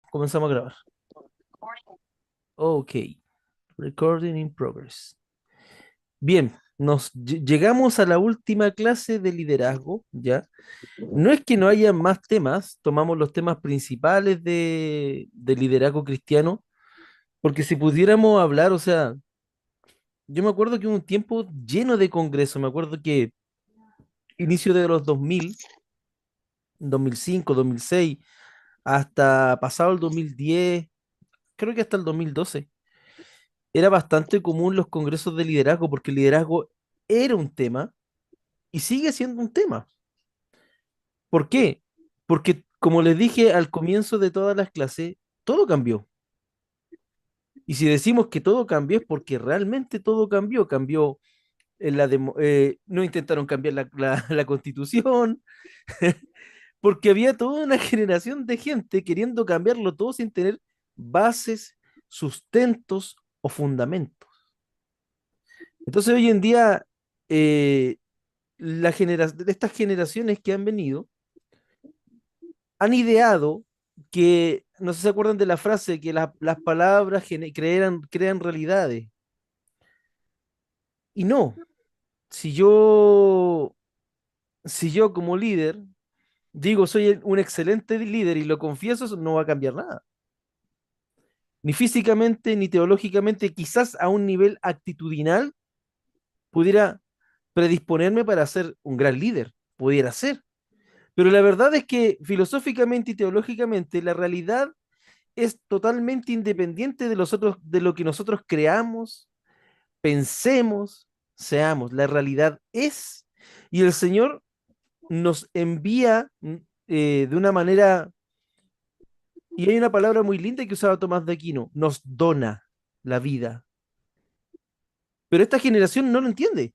Comenzamos a grabar. Ok, recording in progress. Bien, llegamos a la última clase de liderazgo, ¿ya? No es que no haya más temas, tomamos los temas principales de liderazgo cristiano, porque si pudiéramos hablar, o sea, yo me acuerdo que hubo un tiempo lleno de congresos, me acuerdo que inicio de los 2000, 2005, 2006, hasta pasado el 2010, creo que hasta el 2012 era bastante común los congresos de liderazgo, porque el liderazgo era un tema y sigue siendo un tema. ¿Por qué? Porque, como les dije al comienzo de todas las clases, todo cambió. Y si decimos que todo cambió es porque realmente todo cambió. Cambió no intentaron cambiar la constitución, porque había toda una generación de gente queriendo cambiarlo todo sin tener bases, sustentos o fundamentos. Entonces hoy en día, eh, de estas generaciones que han venido han ideado que, no sé si se acuerdan de la frase, que las palabras crean realidades. Y no, si yo, si yo como líder digo soy un excelente líder y lo confieso, eso no va a cambiar nada. Ni físicamente, ni teológicamente, quizás a un nivel actitudinal pudiera predisponerme para ser un gran líder, pudiera ser. Pero la verdad es que filosóficamente y teológicamente la realidad es totalmente independiente de de lo que nosotros creamos, pensemos, seamos. La realidad es, y el Señor nos envía de una manera, y hay una palabra muy linda que usaba Tomás de Aquino, nos dona la vida. Pero esta generación no lo entiende,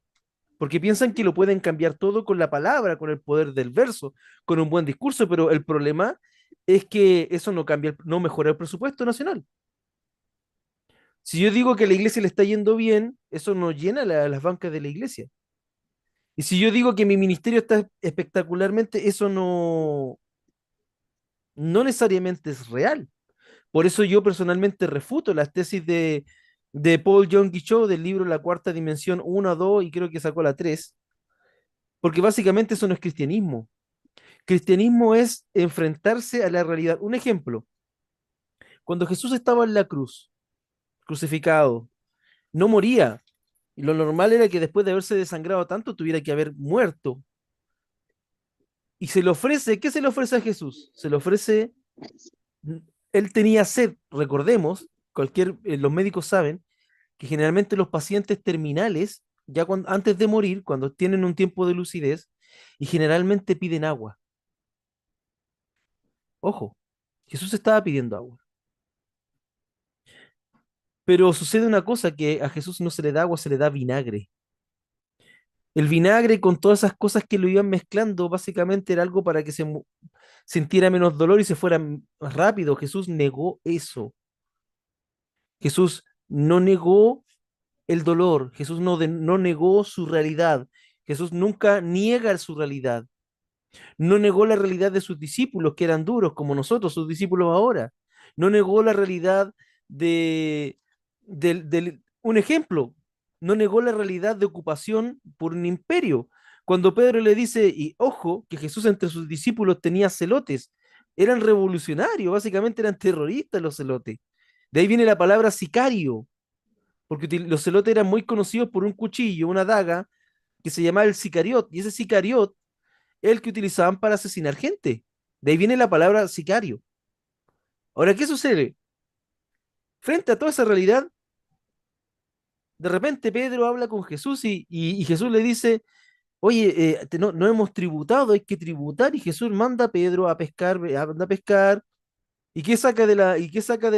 porque piensan que lo pueden cambiar todo con la palabra, con el poder del verso, con un buen discurso, pero el problema es que eso no cambia, no mejora el presupuesto nacional. Si yo digo que a la iglesia le está yendo bien, eso no llena las bancas de la iglesia. Y si yo digo que mi ministerio está espectacularmente, eso no necesariamente es real. Por eso yo personalmente refuto las tesis de Paul John Guichot del libro La Cuarta Dimensión 1, 2 y creo que sacó la 3, porque básicamente eso no es cristianismo. Cristianismo es enfrentarse a la realidad. Un ejemplo, cuando Jesús estaba en la cruz, crucificado, no moría. Y lo normal era que después de haberse desangrado tanto tuviera que haber muerto. Y se le ofrece, ¿qué se le ofrece a Jesús? Se le ofrece, él tenía sed, recordemos, los médicos saben que generalmente los pacientes terminales, antes de morir, cuando tienen un tiempo de lucidez, y generalmente piden agua. Ojo, Jesús estaba pidiendo agua. Pero sucede una cosa, que a Jesús no se le da agua, se le da vinagre. El vinagre con todas esas cosas que lo iban mezclando, básicamente era algo para que sintiera menos dolor y se fuera más rápido. Jesús negó eso. Jesús no negó el dolor. Jesús no negó su realidad. Jesús nunca niega su realidad. No negó la realidad de sus discípulos, que eran duros como nosotros, sus discípulos ahora. No negó la realidad de, un ejemplo, no negó la realidad de ocupación por un imperio. Cuando Pedro le dice, y ojo, que Jesús entre sus discípulos tenía celotes, eran revolucionarios, básicamente eran terroristas los celotes. De ahí viene la palabra sicario, porque los celotes eran muy conocidos por un cuchillo, una daga, que se llamaba el sicariot, y ese sicariot es el que utilizaban para asesinar gente. De ahí viene la palabra sicario. Ahora, ¿qué sucede? Frente a toda esa realidad, de repente Pedro habla con Jesús y Jesús le dice, oye, no hemos tributado, hay que tributar, y Jesús manda a Pedro a pescar, anda a pescar, ¿y qué saca de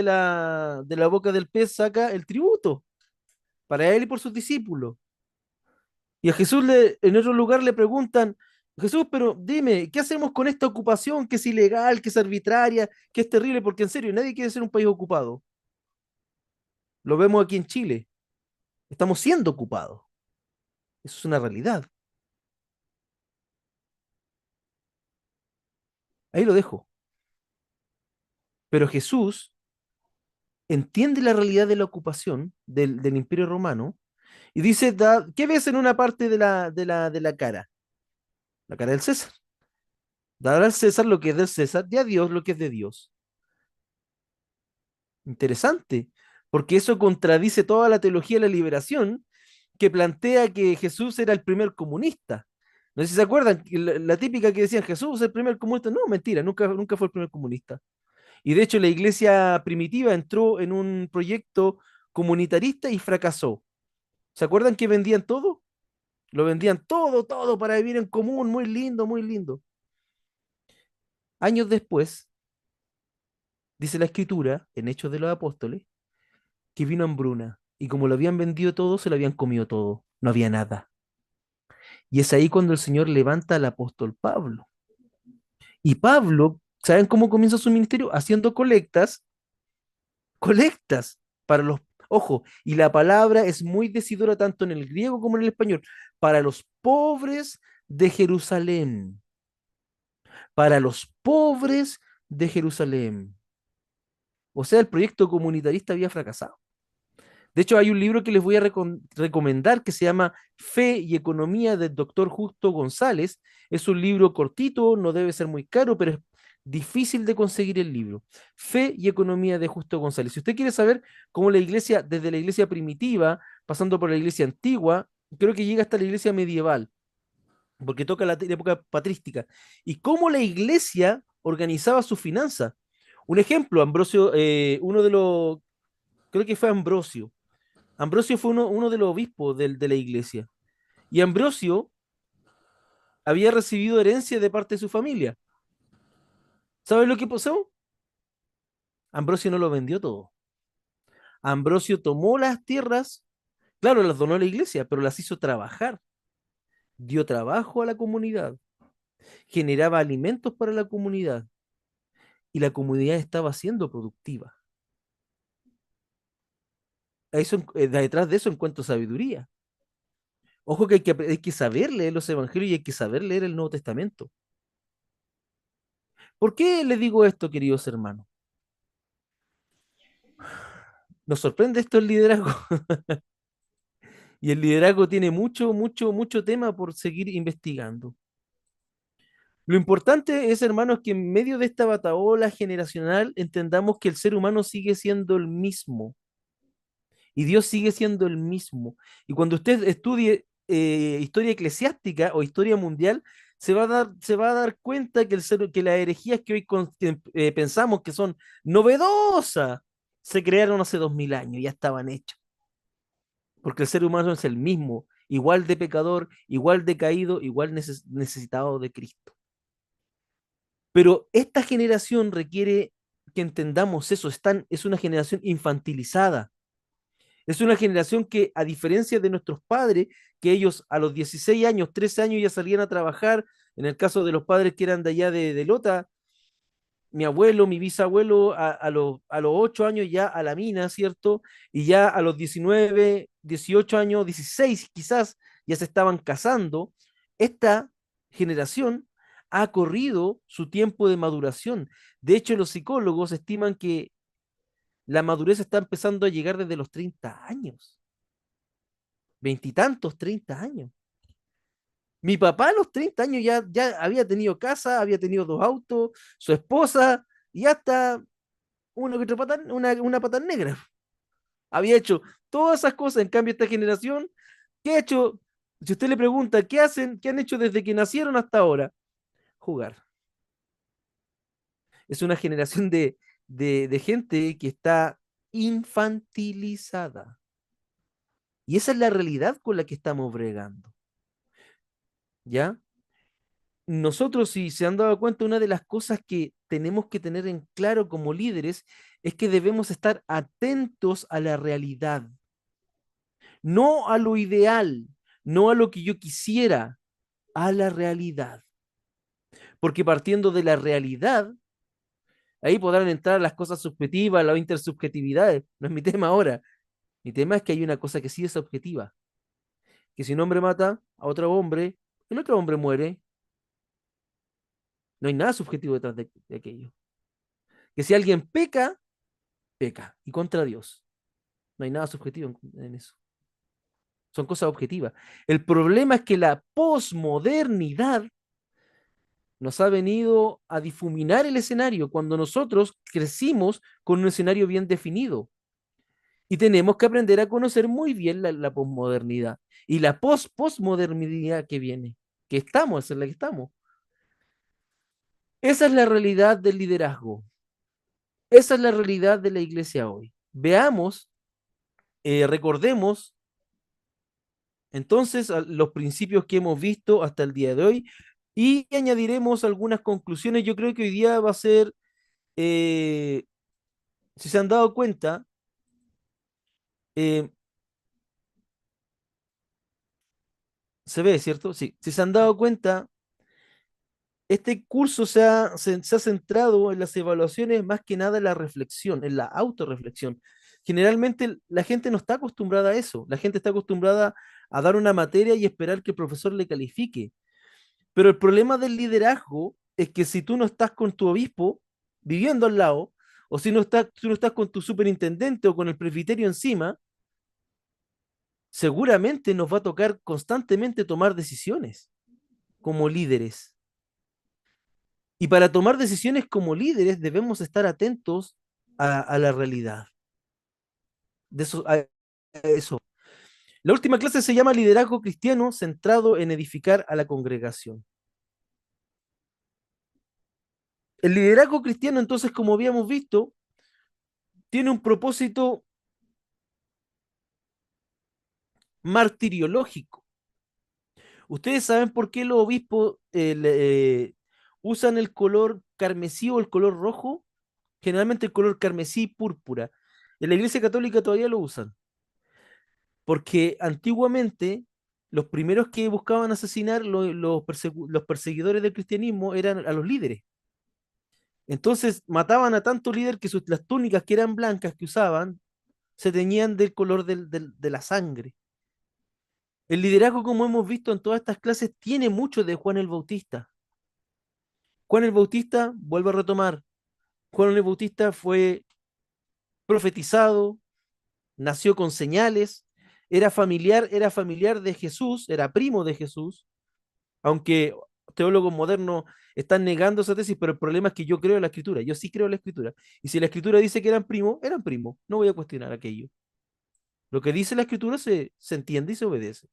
la boca del pez? Saca el tributo, para él y por sus discípulos. Y a Jesús en otro lugar le preguntan, Jesús, pero dime, ¿qué hacemos con esta ocupación que es ilegal, que es arbitraria, que es terrible? Porque en serio, nadie quiere ser un país ocupado. Lo vemos aquí en Chile. Estamos siendo ocupados. Eso es una realidad. Ahí lo dejo. Pero Jesús entiende la realidad de la ocupación del Imperio Romano y dice, ¿qué ves en una parte de la cara? La cara del César. Dar al César lo que es del César y a Dios lo que es de Dios. Interesante, porque eso contradice toda la teología de la liberación que plantea que Jesús era el primer comunista. No sé si se acuerdan, la típica que decían Jesús es el primer comunista. No, mentira, nunca fue el primer comunista. Y de hecho la iglesia primitiva entró en un proyecto comunitarista y fracasó. ¿Se acuerdan que vendían todo? Lo vendían todo, todo para vivir en común, muy lindo, muy lindo. Años después, dice la escritura, en Hechos de los Apóstoles, que vino hambruna y como lo habían vendido todo, se lo habían comido todo. No había nada. Y es ahí cuando el Señor levanta al apóstol Pablo. Y Pablo, ¿saben cómo comienza su ministerio? Haciendo colectas para los, ojo, y la palabra es muy decidora tanto en el griego como en el español, para los pobres de Jerusalén, para los pobres de Jerusalén. O sea, el proyecto comunitarista había fracasado. De hecho, hay un libro que les voy a recomendar que se llama Fe y Economía del doctor Justo González. Es un libro cortito, no debe ser muy caro, pero es difícil de conseguir el libro. Fe y Economía de Justo González. Si usted quiere saber cómo la iglesia, desde la iglesia primitiva, pasando por la iglesia antigua, creo que llega hasta la iglesia medieval, porque toca la época patrística, y cómo la iglesia organizaba sus finanzas. Un ejemplo, Ambrosio, uno de los, creo que fue Ambrosio. Ambrosio fue uno de los obispos de la iglesia. Y Ambrosio había recibido herencia de parte de su familia. ¿Sabes lo que pasó? Ambrosio no lo vendió todo. Ambrosio tomó las tierras, claro, las donó a la iglesia, pero las hizo trabajar. Dio trabajo a la comunidad, generaba alimentos para la comunidad y la comunidad estaba siendo productiva. Detrás de eso encuentro sabiduría. Ojo que hay que saber leer los evangelios y hay que saber leer el Nuevo Testamento. ¿Por qué le digo esto, queridos hermanos? Nos sorprende esto el liderazgo. Y el liderazgo tiene mucho, mucho, mucho tema por seguir investigando. Lo importante es, hermanos, que en medio de esta batahola generacional entendamos que el ser humano sigue siendo el mismo y Dios sigue siendo el mismo. Y cuando usted estudie historia eclesiástica o historia mundial, se va a dar cuenta que las herejías que hoy pensamos que son novedosas se crearon hace 2000 años, ya estaban hechas. Porque el ser humano es el mismo, igual de pecador, igual de caído, igual necesitado de Cristo. Pero esta generación requiere que entendamos eso, es una generación infantilizada, es una generación que, a diferencia de nuestros padres, que ellos a los 16 años, 13 años ya salían a trabajar, en el caso de los padres que eran de allá de Lota, mi abuelo, mi bisabuelo, a los 8 años ya a la mina, ¿cierto? Y ya a los 19, 18 años, 16 quizás, ya se estaban casando. Esta generación ha corrido su tiempo de maduración. De hecho, los psicólogos estiman que la madurez está empezando a llegar desde los 30 años, veintitantos, 30 años. Mi papá a los 30 años ya había tenido casa, había tenido 2 autos, su esposa, y hasta una pata negra. Había hecho todas esas cosas. En cambio, esta generación, ¿qué ha hecho? Si usted le pregunta, ¿qué hacen? ¿Qué han hecho desde que nacieron hasta ahora? Jugar. Es una generación de gente que está infantilizada. Y esa es la realidad con la que estamos bregando. ¿Ya? Nosotros, si se han dado cuenta, una de las cosas que tenemos que tener en claro como líderes es que debemos estar atentos a la realidad, no a lo ideal, no a lo que yo quisiera, a la realidad. Porque partiendo de la realidad, ahí podrán entrar las cosas subjetivas, las intersubjetividades. No es mi tema ahora. Mi tema es que hay una cosa que sí es objetiva, que si un hombre mata a otro hombre, el otro hombre muere. No hay nada subjetivo detrás de aquello. Que si alguien peca, peca y contra Dios. No hay nada subjetivo en eso. Son cosas objetivas. El problema es que la posmodernidad nos ha venido a difuminar el escenario cuando nosotros crecimos con un escenario bien definido. Y tenemos que aprender a conocer muy bien la posmodernidad y la posmodernidad que viene, que estamos, en la que estamos. Esa es la realidad del liderazgo. Esa es la realidad de la iglesia hoy. Veamos, recordemos entonces los principios que hemos visto hasta el día de hoy y añadiremos algunas conclusiones. Yo creo que hoy día va a ser, eh, si se han dado cuenta, eh, se ve, ¿cierto? Sí, si se han dado cuenta, este curso se ha centrado en las evaluaciones más que nada en la reflexión, en la autorreflexión. Generalmente la gente no está acostumbrada a eso, la gente está acostumbrada a dar una materia y esperar que el profesor le califique. Pero el problema del liderazgo es que si tú no estás con tu obispo viviendo al lado, o si no estás, tú no estás con tu superintendente o con el presbiterio encima, seguramente nos va a tocar constantemente tomar decisiones como líderes. Y para tomar decisiones como líderes debemos estar atentos a la realidad. De eso, a eso. La última clase se llama Liderazgo Cristiano centrado en edificar a la congregación. El liderazgo cristiano, entonces, como habíamos visto, tiene un propósito martiriológico. ¿Ustedes saben por qué los obispos usan el color carmesí o el color rojo? Generalmente el color carmesí púrpura. En la Iglesia Católica todavía lo usan, porque antiguamente los primeros que buscaban asesinar los perseguidores del cristianismo eran a los líderes. Entonces mataban a tanto líder que las túnicas que eran blancas que usaban se teñían del color de la sangre. El liderazgo, como hemos visto en todas estas clases, tiene mucho de Juan el Bautista. Juan el Bautista, vuelvo a retomar, Juan el Bautista fue profetizado, nació con señales, era familiar de Jesús, era primo de Jesús, aunque teólogos modernos están negando esa tesis, pero el problema es que yo creo en la escritura, yo sí creo en la escritura. Y si la escritura dice que eran primos, no voy a cuestionar aquello. Lo que dice la escritura se entiende y se obedece.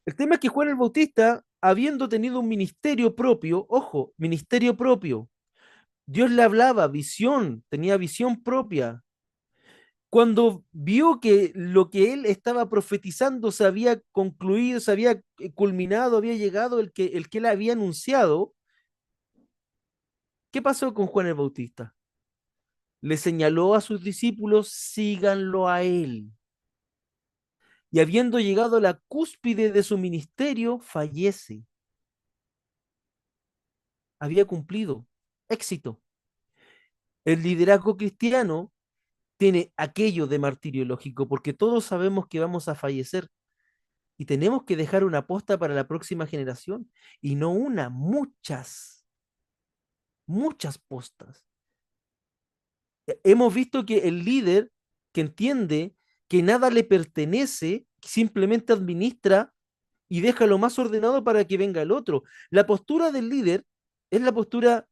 El tema es que Juan el Bautista, habiendo tenido un ministerio propio, ojo, ministerio propio, Dios le hablaba, visión, tenía visión propia. Cuando vio que lo que él estaba profetizando se había concluido, se había culminado, había llegado el que él había anunciado, ¿qué pasó con Juan el Bautista? Le señaló a sus discípulos, síganlo a él. Y habiendo llegado a la cúspide de su ministerio, fallece. Había cumplido. Éxito. El liderazgo cristiano tiene aquello de martirio lógico, porque todos sabemos que vamos a fallecer y tenemos que dejar una posta para la próxima generación, y no una, muchas, muchas postas. Hemos visto que el líder que entiende que nada le pertenece, simplemente administra y deja lo más ordenado para que venga el otro. La postura del líder es la postura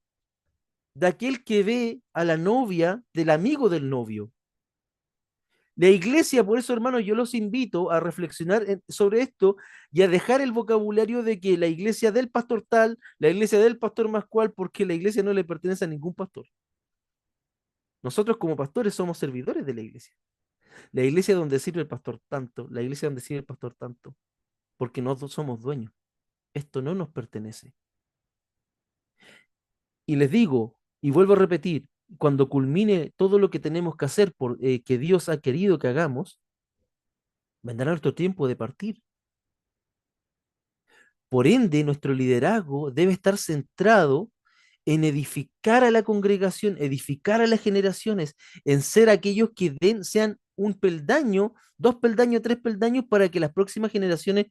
de aquel que ve a la novia del amigo del novio. La iglesia, por eso, hermanos, yo los invito a reflexionar sobre esto y a dejar el vocabulario de que la iglesia del pastor tal, la iglesia del pastor más cual, porque la iglesia no le pertenece a ningún pastor. Nosotros como pastores somos servidores de la iglesia. La iglesia donde sirve el pastor tanto, la iglesia donde sirve el pastor tanto, porque nosotros somos dueños. Esto no nos pertenece. Y les digo, y vuelvo a repetir, cuando culmine todo lo que tenemos que hacer por que Dios ha querido que hagamos, vendrá nuestro tiempo de partir. Por ende, nuestro liderazgo debe estar centrado en edificar a la congregación, edificar a las generaciones, en ser aquellos que sean un peldaño, dos peldaños, tres peldaños, para que las próximas generaciones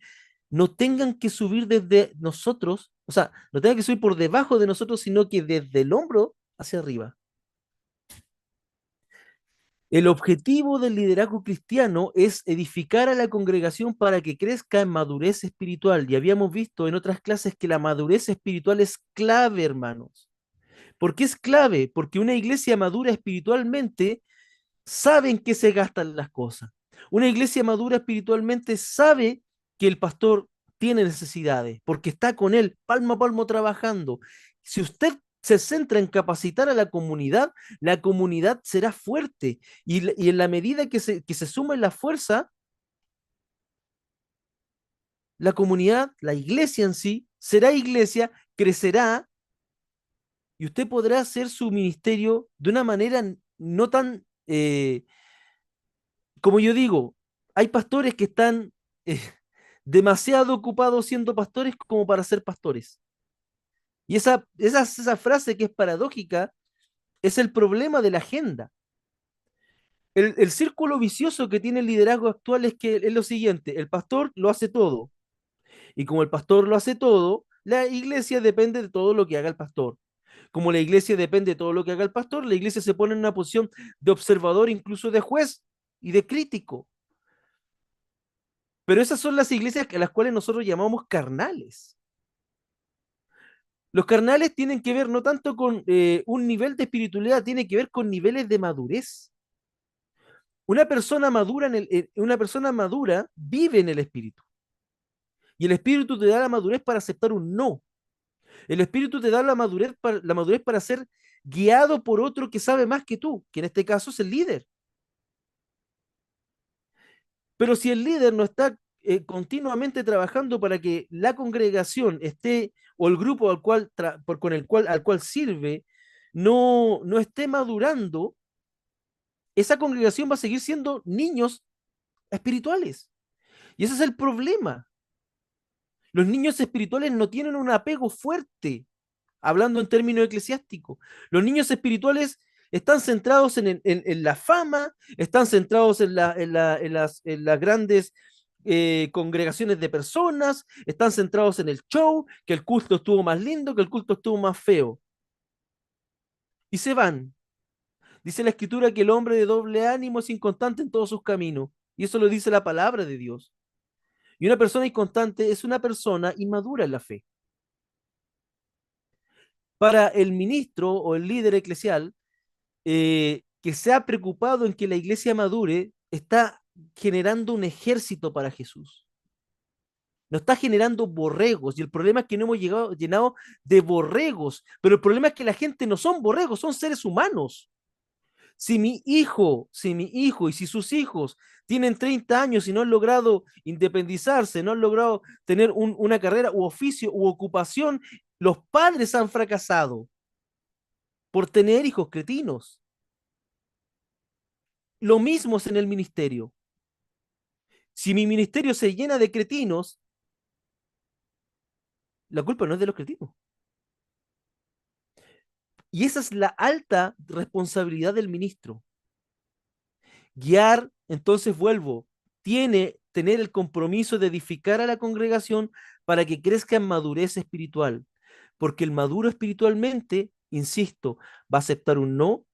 no tengan que subir desde nosotros, o sea, no tengan que subir por debajo de nosotros, sino que desde el hombro hacia arriba. El objetivo del liderazgo cristiano es edificar a la congregación para que crezca en madurez espiritual. Y habíamos visto en otras clases que la madurez espiritual es clave, hermanos. ¿Por qué es clave? Porque una iglesia madura espiritualmente sabe en qué se gastan las cosas. Una iglesia madura espiritualmente sabe que el pastor tiene necesidades, porque está con él palmo a palmo trabajando. Si usted se centra en capacitar a la comunidad será fuerte y en la medida que se suma en la fuerza, la comunidad, la iglesia en sí, será iglesia, crecerá y usted podrá hacer su ministerio de una manera no tan como yo digo, hay pastores que están demasiado ocupados siendo pastores como para ser pastores. Y esa frase que es paradójica es el problema de la agenda. El círculo vicioso que tiene el liderazgo actual es que es lo siguiente, el pastor lo hace todo. Y como el pastor lo hace todo, la iglesia depende de todo lo que haga el pastor. Como la iglesia depende de todo lo que haga el pastor, la iglesia se pone en una posición de observador, incluso de juez y de crítico. Pero esas son las iglesias a las cuales nosotros llamamos carnales. Los carnales tienen que ver no tanto con un nivel de espiritualidad, tiene que ver con niveles de madurez. Una persona madura vive en el espíritu. Y el espíritu te da la madurez para aceptar un no. El espíritu te da la madurez para ser guiado por otro que sabe más que tú, que en este caso es el líder. Pero si el líder no está continuamente trabajando para que la congregación esté, o el grupo al cual sirve, no esté madurando, esa congregación va a seguir siendo niños espirituales. Y ese es el problema. Los niños espirituales no tienen un apego fuerte, hablando en términos eclesiásticos. Los niños espirituales están centrados en la fama, están centrados en las grandes congregaciones de personas, están centrados en el show, que el culto estuvo más lindo, que el culto estuvo más feo. Y se van. Dice la escritura que el hombre de doble ánimo es inconstante en todos sus caminos. Y eso lo dice la palabra de Dios. Y una persona inconstante es una persona inmadura en la fe. Para el ministro o el líder eclesial, que se ha preocupado en que la iglesia madure, está generando un ejército para Jesús. No está generando borregos. Y el problema es que no hemos llenado de borregos. Pero el problema es que la gente no son borregos, son seres humanos. Si mi hijo y si sus hijos tienen 30 años y no han logrado independizarse, no han logrado tener una carrera u oficio u ocupación, los padres han fracasado por tener hijos cretinos. Lo mismo es en el ministerio. Si mi ministerio se llena de cretinos, la culpa no es de los cretinos. Y esa es la alta responsabilidad del ministro. Guiar, entonces vuelvo, tener el compromiso de edificar a la congregación para que crezca en madurez espiritual. Porque el maduro espiritualmente, insisto, va a aceptar un no,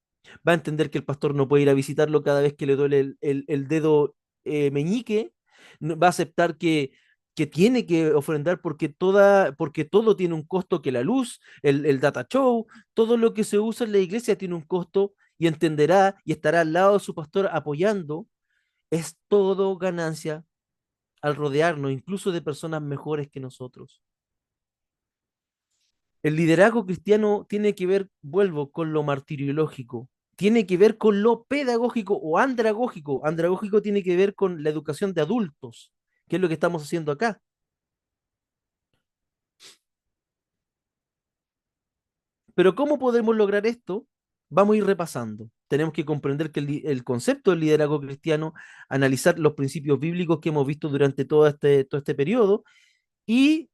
va a entender que el pastor no puede ir a visitarlo cada vez que le duele el dedo meñique, va a aceptar que tiene que ofrendar porque todo tiene un costo, que la luz, el data show, todo lo que se usa en la iglesia tiene un costo y entenderá y estará al lado de su pastor apoyando. Es todo ganancia al rodearnos incluso de personas mejores que nosotros. El liderazgo cristiano tiene que ver, vuelvo, con lo martiriológico, tiene que ver con lo pedagógico o andragógico. Andragógico tiene que ver con la educación de adultos, que es lo que estamos haciendo acá. Pero ¿cómo podemos lograr esto? Vamos a ir repasando. Tenemos que comprender que el concepto del liderazgo cristiano, analizar los principios bíblicos que hemos visto durante todo este periodo y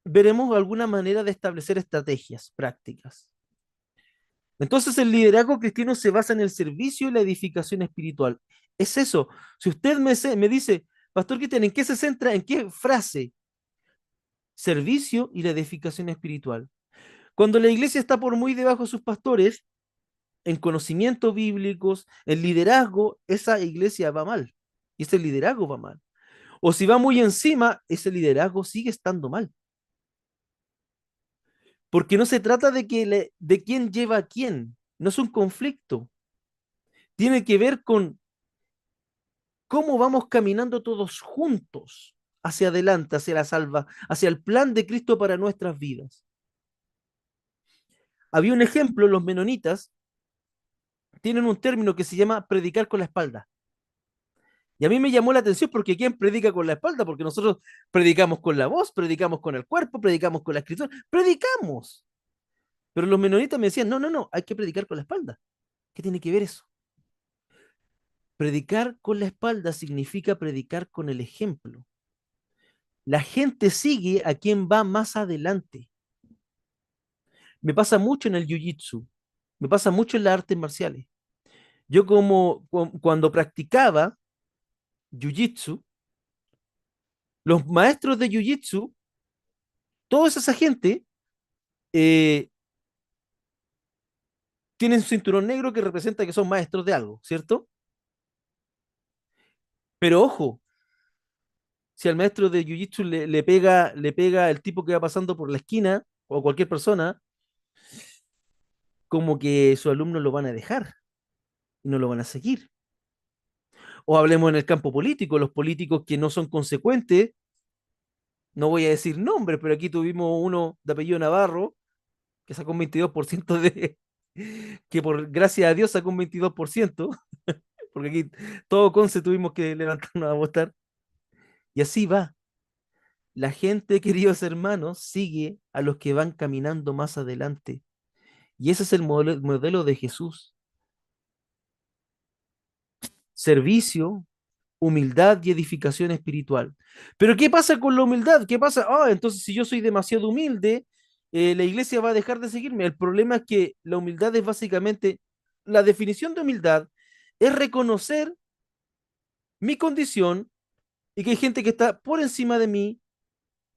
veremos alguna manera de establecer estrategias prácticas. Entonces el liderazgo cristiano se basa en el servicio y la edificación espiritual. Es eso. Si usted me dice, Pastor Cristian, ¿en qué se centra? ¿En qué frase? Servicio y la edificación espiritual. Cuando la iglesia está por muy debajo de sus pastores, en conocimientos bíblicos, en liderazgo, esa iglesia va mal. Y ese liderazgo va mal. O si va muy encima, ese liderazgo sigue estando mal. Porque no se trata de quién lleva a quién. No es un conflicto. Tiene que ver con cómo vamos caminando todos juntos hacia adelante, hacia la salva, hacia el plan de Cristo para nuestras vidas. Había un ejemplo, los menonitas tienen un término que se llama predicar con la espalda. Y a mí me llamó la atención porque ¿quién predica con la espalda? Porque nosotros predicamos con la voz, predicamos con el cuerpo, predicamos con la escritura, predicamos. Pero los menonitas me decían, no, no, no, hay que predicar con la espalda. ¿Qué tiene que ver eso? Predicar con la espalda significa predicar con el ejemplo. La gente sigue a quien va más adelante. Me pasa mucho en el jiu-jitsu, me pasa mucho en las artes marciales. Yo cuando practicaba jiu-jitsu, los maestros de jiu-jitsu, toda esa gente eh, tienen un cinturón negro que representa que son maestros de algo, ¿cierto? Pero ojo, si al maestro de jiu-jitsu le pega el tipo que va pasando por la esquina o cualquier persona, como que sus alumnos lo van a dejar y no lo van a seguir. O hablemos en el campo político, los políticos que no son consecuentes, no voy a decir nombres, pero aquí tuvimos uno de apellido Navarro que sacó un 22% que por gracias a Dios sacó un 22%, porque aquí todo Conce tuvimos que levantarnos a votar, y así va. La gente, queridos hermanos, sigue a los que van caminando más adelante. Y ese es el modelo de Jesús. Servicio, humildad y edificación espiritual. Pero ¿qué pasa con la humildad? ¿Qué pasa? Ah, entonces si yo soy demasiado humilde, la iglesia va a dejar de seguirme. El problema es que la humildad es básicamente, la definición de humildad es reconocer mi condición y que hay gente que está por encima de mí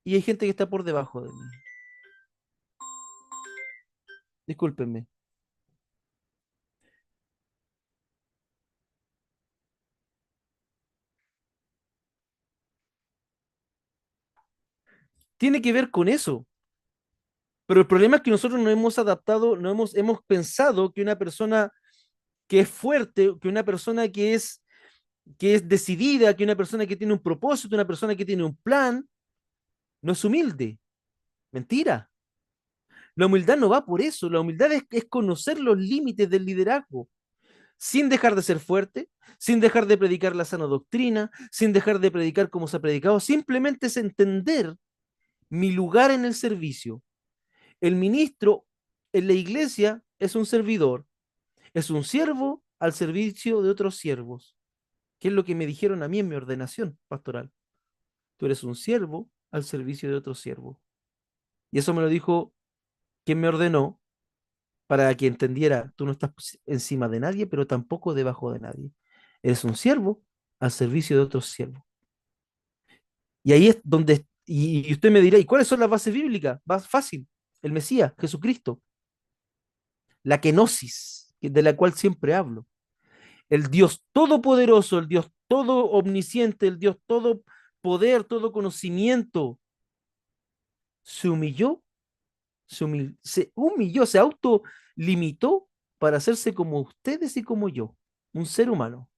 y hay gente que está por debajo de mí. Discúlpenme. Tiene que ver con eso. Pero el problema es que nosotros no hemos adaptado, hemos pensado que una persona que es fuerte, que una persona que es decidida, que una persona que tiene un propósito, una persona que tiene un plan, no es humilde. Mentira. La humildad no va por eso. La humildad es conocer los límites del liderazgo, sin dejar de ser fuerte, sin dejar de predicar la sana doctrina, sin dejar de predicar como se ha predicado. Simplemente es entender mi lugar en el servicio. El ministro en la iglesia es un servidor, es un siervo al servicio de otros siervos, que es lo que me dijeron a mí en mi ordenación pastoral. Tú eres un siervo al servicio de otro siervo. Y eso me lo dijo quien me ordenó para que entendiera, tú no estás encima de nadie, pero tampoco debajo de nadie. Eres un siervo al servicio de otro siervo. Y ahí es donde, y usted me dirá, ¿y cuáles son las bases bíblicas? Va fácil, el Mesías, Jesucristo, la kenosis, de la cual siempre hablo. El Dios todopoderoso, el Dios todo omnisciente, el Dios todo poder, todo conocimiento, se humilló, se humilló, se autolimitó para hacerse como ustedes y como yo, un ser humano.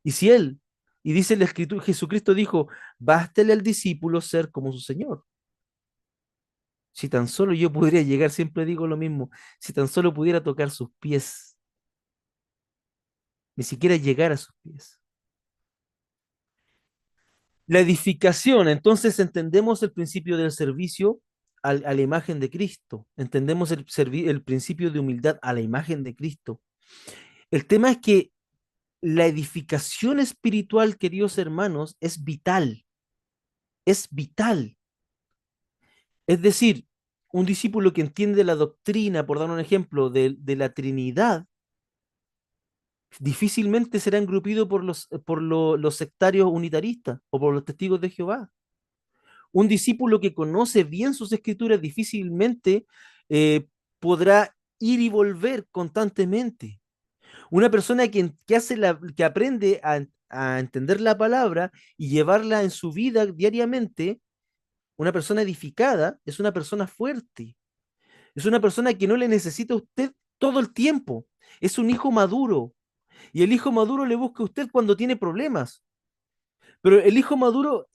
Y si él, y dice la escritura, Jesucristo dijo, bástele al discípulo ser como su Señor. Si tan solo yo pudiera llegar, siempre digo lo mismo, si tan solo pudiera tocar sus pies, ni siquiera llegar a sus pies. La edificación, entonces entendemos el principio del servicio a la imagen de Cristo, entendemos el principio de humildad a la imagen de Cristo. El tema es que la edificación espiritual, queridos hermanos, es vital, es vital. Es decir, un discípulo que entiende la doctrina, por dar un ejemplo, de la Trinidad, difícilmente será engrupido los sectarios unitaristas o por los testigos de Jehová. Un discípulo que conoce bien sus escrituras difícilmente eh, podrá ir y volver constantemente. Una persona que hace que aprende a entender la palabra y llevarla en su vida diariamente, una persona edificada, es una persona fuerte. Es una persona que no le necesita a usted todo el tiempo. Es un hijo maduro. Y el hijo maduro le busca a usted cuando tiene problemas. Pero el hijo maduro,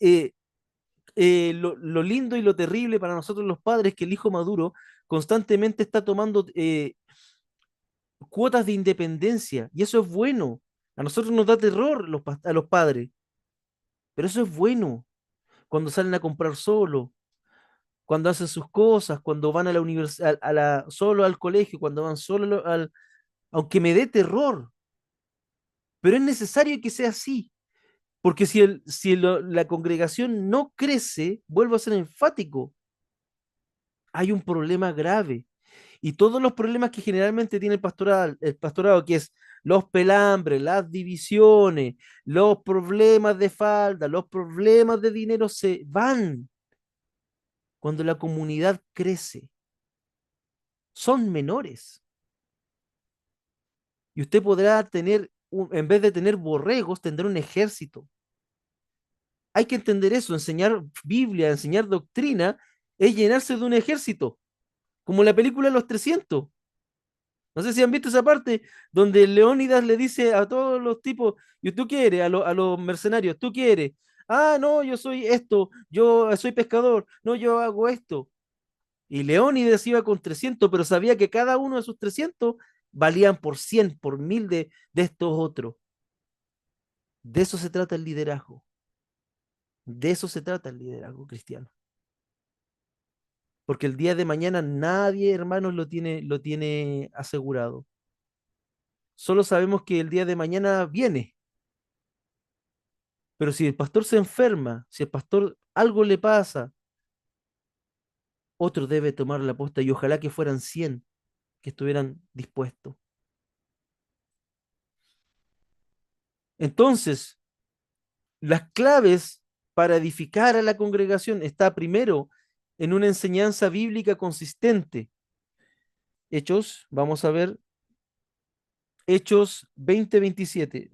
lo lindo y lo terrible para nosotros los padres es que el hijo maduro constantemente está tomando cuotas de independencia. Y eso es bueno. A nosotros nos da terror a los padres. Pero eso es bueno. Cuando salen a comprar solo, cuando hacen sus cosas, cuando van a la universidad, solo al colegio, cuando van solo aunque me dé terror, pero es necesario que sea así, porque si la congregación no crece, vuelvo a ser enfático, hay un problema grave. Y todos los problemas que generalmente tiene el pastorado, que es los pelambres, las divisiones, los problemas de falda, los problemas de dinero, se van cuando la comunidad crece. Son menores. Y usted podrá tener, en vez de tener borregos, tendrá un ejército. Hay que entender eso, enseñar Biblia, enseñar doctrina, es llenarse de un ejército, como la película Los 300. No sé si han visto esa parte donde Leónidas le dice a todos los tipos, ¿y tú qué eres? A los mercenarios, ¿tú qué eres? Ah, no, yo soy esto, yo soy pescador, no, yo hago esto. Y Leónidas iba con 300, pero sabía que cada uno de sus 300 valían por 100, por 1000 de estos otros. De eso se trata el liderazgo. De eso se trata el liderazgo cristiano. Porque el día de mañana nadie, hermanos, lo tiene asegurado. Solo sabemos que el día de mañana viene. Pero si el pastor se enferma, si el pastor algo le pasa, otro debe tomar la posta y ojalá que fueran 100 que estuvieran dispuestos. Entonces, las claves para edificar a la congregación está primero en una enseñanza bíblica consistente. Hechos, vamos a ver, Hechos 20:27.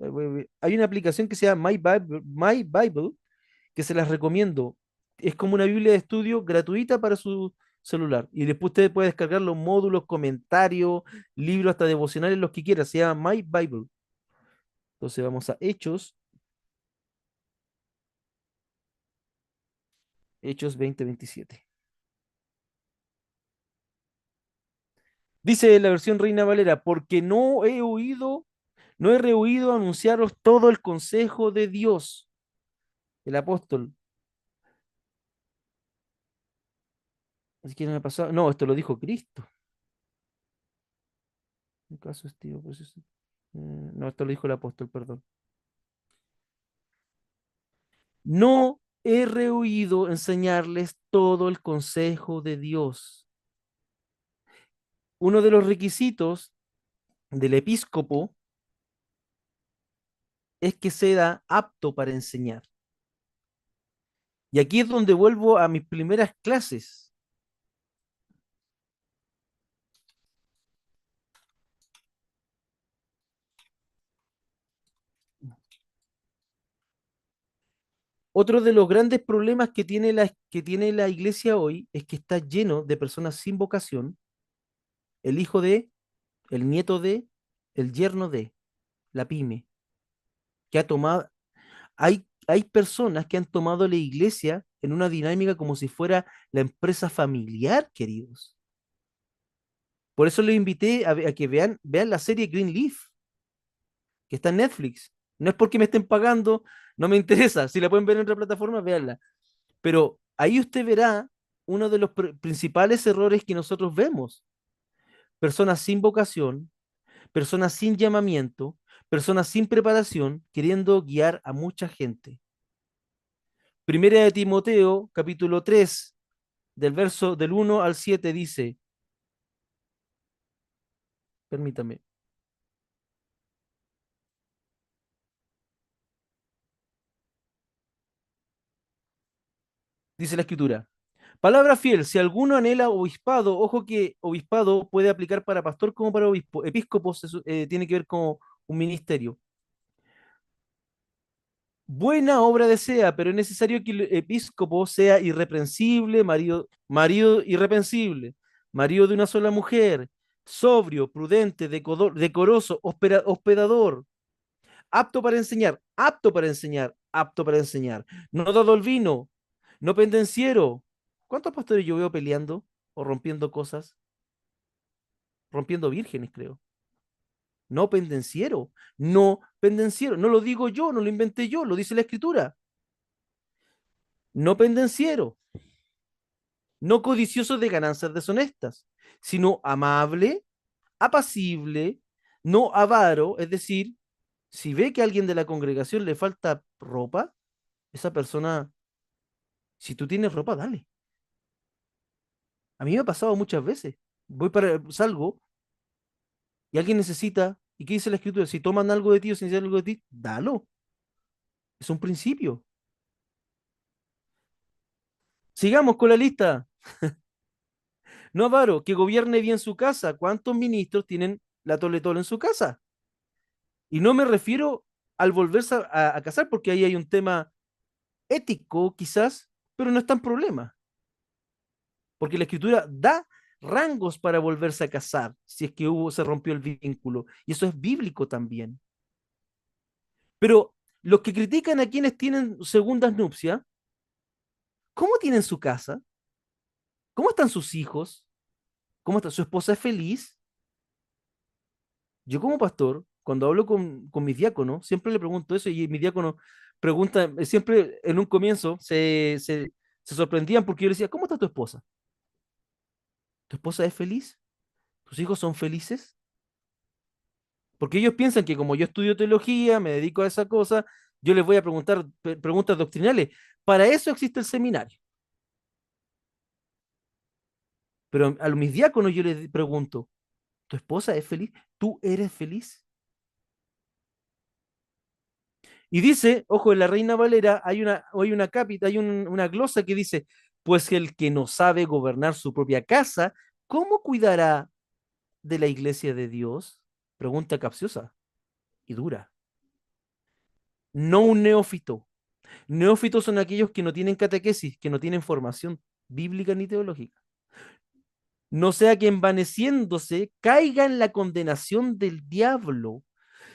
Hay una aplicación que se llama My Bible, que se las recomiendo. Es como una Biblia de estudio gratuita para su celular. Y después usted puede descargar los módulos, comentarios, libros, hasta devocionales, los que quiera. Se llama My Bible. Entonces vamos a Hechos, Hechos 20:27. Dice la versión Reina Valera, porque no he rehuido anunciaros todo el consejo de Dios. El apóstol. Así que no me pasó. No, esto lo dijo Cristo. En caso estilo, pues no, esto lo dijo el apóstol, perdón. No he rehuido enseñarles todo el consejo de Dios. Uno de los requisitos del episcopo es que sea apto para enseñar. Y aquí es donde vuelvo a mis primeras clases. Otro de los grandes problemas que tiene la iglesia hoy es que está lleno de personas sin vocación, el hijo de, el nieto de, el yerno de, la pyme, que ha tomado, hay personas que han tomado la iglesia en una dinámica como si fuera la empresa familiar, queridos. Por eso les invité a que vean la serie Greenleaf, que está en Netflix. No es porque me estén pagando, no me interesa. Si la pueden ver en otra plataforma, véanla. Pero ahí usted verá uno de los principales errores que nosotros vemos. Personas sin vocación, personas sin llamamiento, personas sin preparación, queriendo guiar a mucha gente. Primera de Timoteo, capítulo 3 del verso del 1 al 7 dice, permítame, dice la escritura, Palabra fiel, si alguno anhela obispado, ojo que obispado puede aplicar para pastor como para obispo. Episcopos tiene que ver con un ministerio. Buena obra desea, pero es necesario que el episcopo sea irreprensible, marido irreprensible, marido de una sola mujer, sobrio, prudente, decoroso, hospedador, apto para enseñar, apto para enseñar, apto para enseñar, no dado al vino, no pendenciero. ¿Cuántos pastores yo veo peleando o rompiendo cosas? Rompiendo vírgenes, creo. No pendenciero, no pendenciero. No lo digo yo, no lo inventé yo, lo dice la escritura. No pendenciero, no codicioso de ganancias deshonestas, sino amable, apacible, no avaro, es decir, si ve que a alguien de la congregación le falta ropa, esa persona, si tú tienes ropa, dale. A mí me ha pasado muchas veces. Salgo y alguien necesita, ¿y qué dice la escritura? Si toman algo de ti o si necesitan algo de ti, dalo. Es un principio. Sigamos con la lista. No avaro, que gobierne bien su casa. ¿Cuántos ministros tienen la tole tole en su casa? Y no me refiero al volverse a casar, porque ahí hay un tema ético, quizás, pero no es tan problema, porque la escritura da rangos para volverse a casar, si es que se rompió el vínculo, y eso es bíblico también. Pero los que critican a quienes tienen segundas nupcias, ¿cómo tienen su casa? ¿Cómo están sus hijos? ¿Cómo está? ¿Su esposa es feliz? Yo como pastor, cuando hablo con mis diáconos, siempre le pregunto eso y mi diácono pregunta, siempre en un comienzo se sorprendían porque yo le decía, ¿cómo está tu esposa? ¿Tu esposa es feliz? ¿Tus hijos son felices? Porque ellos piensan que como yo estudio teología, me dedico a esa cosa, yo les voy a preguntar preguntas doctrinales. Para eso existe el seminario. Pero a mis diáconos yo les pregunto, ¿tu esposa es feliz? ¿Tú eres feliz? Y dice, ojo, en la Reina Valera hay una glosa que dice, pues el que no sabe gobernar su propia casa, ¿cómo cuidará de la iglesia de Dios? Pregunta capciosa y dura. No un neófito. Neófitos son aquellos que no tienen catequesis, que no tienen formación bíblica ni teológica. No sea que envaneciéndose caiga en la condenación del diablo.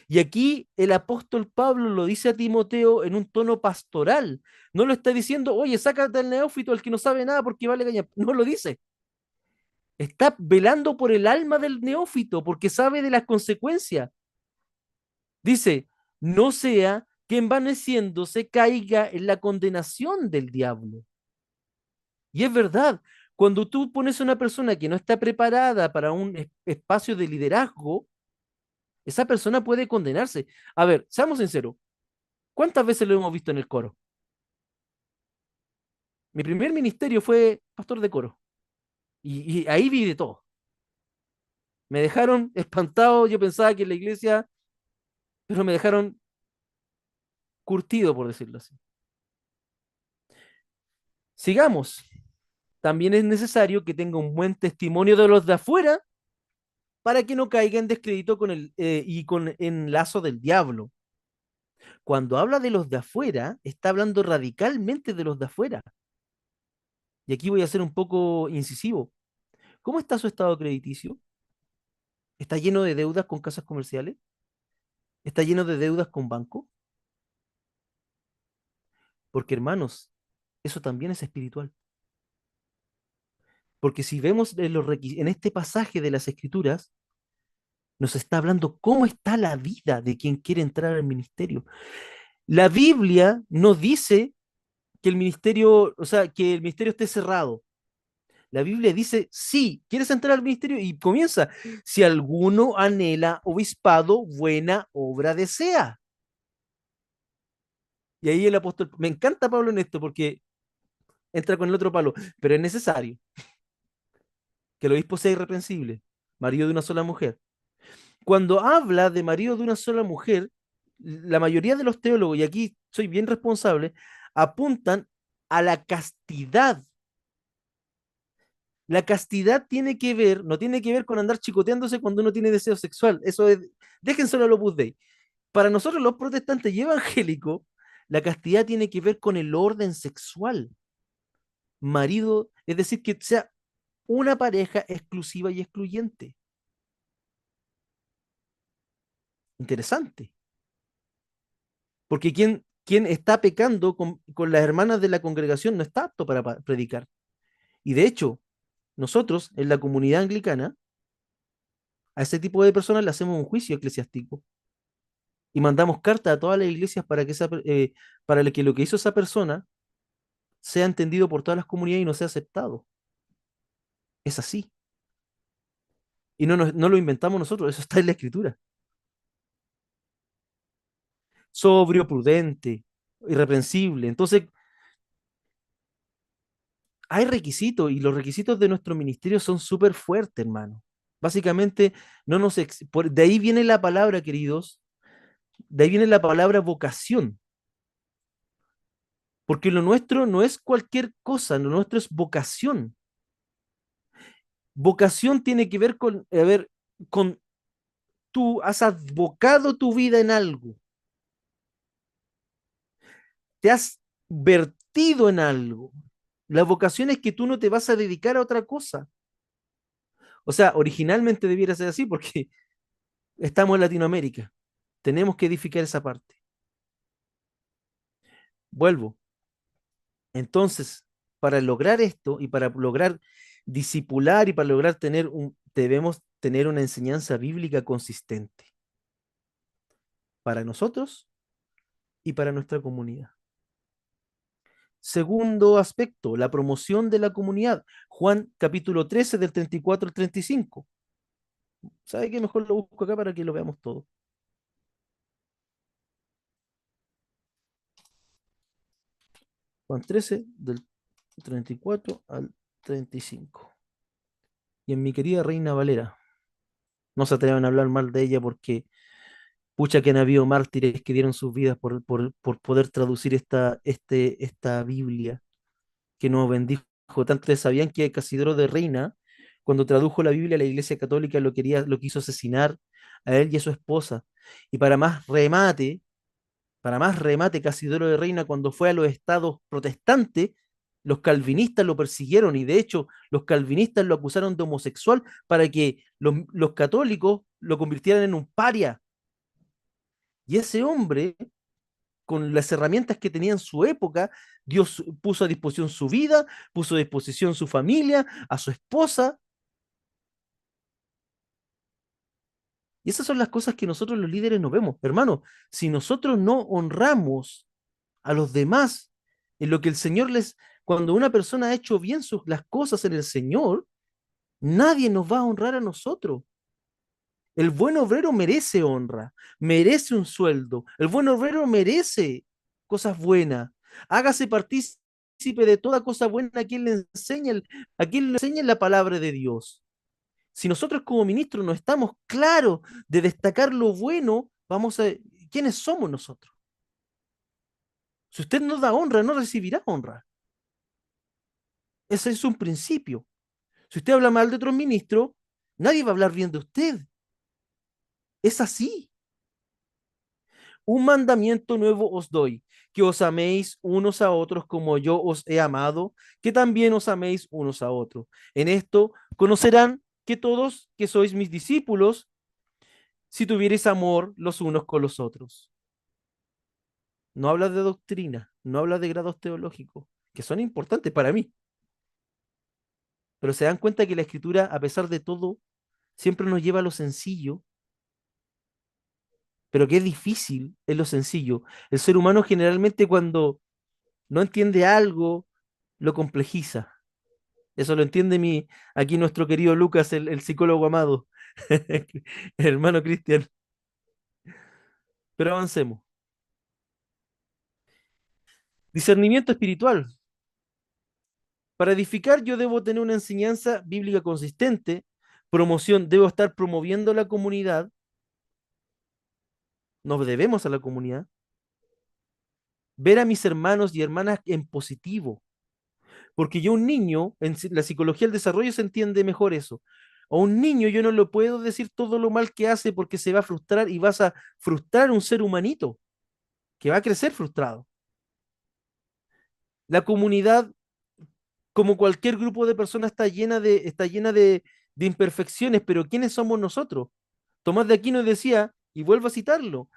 Y aquí el apóstol Pablo lo dice a Timoteo en un tono pastoral. No lo está diciendo, oye, sácate al neófito, al que no sabe nada porque vale caña. No lo dice. Está velando por el alma del neófito porque sabe de las consecuencias. Dice, no sea que envaneciéndose caiga en la condenación del diablo. Y es verdad, cuando tú pones a una persona que no está preparada para un espacio de liderazgo, esa persona puede condenarse. A ver, seamos sinceros, ¿cuántas veces lo hemos visto en el coro? Mi primer ministerio fue pastor de coro y ahí vi de todo. Me dejaron espantado, yo pensaba que en la iglesia, pero me dejaron curtido, por decirlo así. Sigamos. También es necesario que tenga un buen testimonio de los de afuera para que no caiga en descrédito con y con en lazo del diablo. Cuando habla de los de afuera, está hablando radicalmente de los de afuera. Y aquí voy a ser un poco incisivo. ¿Cómo está su estado crediticio? ¿Está lleno de deudas con casas comerciales? ¿Está lleno de deudas con bancos? Porque hermanos, eso también es espiritual. Porque si vemos en este pasaje de las escrituras, nos está hablando cómo está la vida de quien quiere entrar al ministerio. La Biblia no dice que el ministerio, o sea, que el ministerio esté cerrado. La Biblia dice, sí, ¿quieres entrar al ministerio? Y comienza, si alguno anhela obispado, buena obra desea. Y ahí el apóstol, me encanta Pablo en esto porque entra con el otro palo, pero es necesario que el obispo sea irreprensible, marido de una sola mujer. Cuando habla de marido de una sola mujer, la mayoría de los teólogos, y aquí soy bien responsable, apuntan a la castidad La castidad tiene que ver, no tiene que ver con andar chicoteándose cuando uno tiene deseo sexual. Eso es, déjenselo a los Opus Dei. Para nosotros los protestantes y evangélicos, la castidad tiene que ver con el orden sexual. Marido, es decir, que sea una pareja exclusiva y excluyente. Interesante. Porque quien está pecando con las hermanas de la congregación no está apto para predicar. Y de hecho, nosotros en la comunidad anglicana, a ese tipo de personas le hacemos un juicio eclesiástico y mandamos carta a todas las iglesias para que, para que lo que hizo esa persona sea entendido por todas las comunidades y no sea aceptado. Es así. Y no lo inventamos nosotros, eso está en la escritura. Sobrio, prudente, irreprensible. Entonces, hay requisitos y los requisitos de nuestro ministerio son súper fuertes, hermano. Básicamente, no nos de ahí viene la palabra, queridos, de ahí viene la palabra vocación, porque lo nuestro no es cualquier cosa, lo nuestro es vocación. Vocación tiene que ver con, a ver, con tú has advocado tu vida en algo, te has vertido en algo. La vocación es que tú no te vas a dedicar a otra cosa. O sea, originalmente debiera ser así porque estamos en Latinoamérica. Tenemos que edificar esa parte. Vuelvo. Entonces, para lograr esto y para lograr disipular y para lograr debemos tener una enseñanza bíblica consistente para nosotros y para nuestra comunidad. Segundo aspecto, la promoción de la comunidad. Juan capítulo 13 del 34 al 35. ¿Sabe qué? Mejor lo busco acá para que lo veamos todo. Juan 13 del 34 al 35. Y en mi querida Reina Valera, no se atrevan a hablar mal de ella porque pucha que han habido mártires que dieron sus vidas por poder traducir esta Biblia que nos bendijo. Tanto ustedes sabían que Casidro de Reina, cuando tradujo la Biblia, la Iglesia Católica lo quiso asesinar a él y a su esposa. Y para más remate, Casidro de Reina, cuando fue a los estados protestantes, los calvinistas lo persiguieron y de hecho los calvinistas lo acusaron de homosexual para que los católicos lo convirtieran en un paria. Y ese hombre, con las herramientas que tenía en su época, Dios puso a disposición su vida, puso a disposición su familia, a su esposa. Y esas son las cosas que nosotros los líderes no vemos. Hermano, si nosotros no honramos a los demás en lo que el Señor cuando una persona ha hecho bien las cosas en el Señor, nadie nos va a honrar a nosotros. El buen obrero merece honra, merece un sueldo. El buen obrero merece cosas buenas. Hágase partícipe de toda cosa buena a quien le enseña la palabra de Dios. Si nosotros como ministros no estamos claros de destacar lo bueno, vamos a... ¿Quiénes somos nosotros? Si usted no da honra, no recibirá honra. Ese es un principio. Si usted habla mal de otro ministro, nadie va a hablar bien de usted. Es así. Un mandamiento nuevo os doy, que os améis unos a otros como yo os he amado, que también os améis unos a otros. En esto conocerán que todos que sois mis discípulos, si tuvierais amor los unos con los otros. No habla de doctrina, no habla de grados teológicos, que son importantes para mí, pero se dan cuenta que la escritura, a pesar de todo, siempre nos lleva a lo sencillo, pero que es difícil es lo sencillo. El ser humano generalmente cuando no entiende algo, lo complejiza. Eso lo entiende aquí nuestro querido Lucas, el psicólogo amado, el hermano Cristian. Pero avancemos. Discernimiento espiritual. Para edificar yo debo tener una enseñanza bíblica consistente. Promoción, debo estar promoviendo la comunidad. Nos debemos a la comunidad. Ver a mis hermanos y hermanas en positivo. Porque yo un niño, la psicología del desarrollo se entiende mejor eso. A un niño yo no le puedo decir todo lo mal que hace porque se va a frustrar y vas a frustrar a un ser humanito que va a crecer frustrado. La comunidad, como cualquier grupo de personas, está llena de imperfecciones, pero ¿quiénes somos nosotros? Tomás de Aquino decía, y vuelvo a citarlo,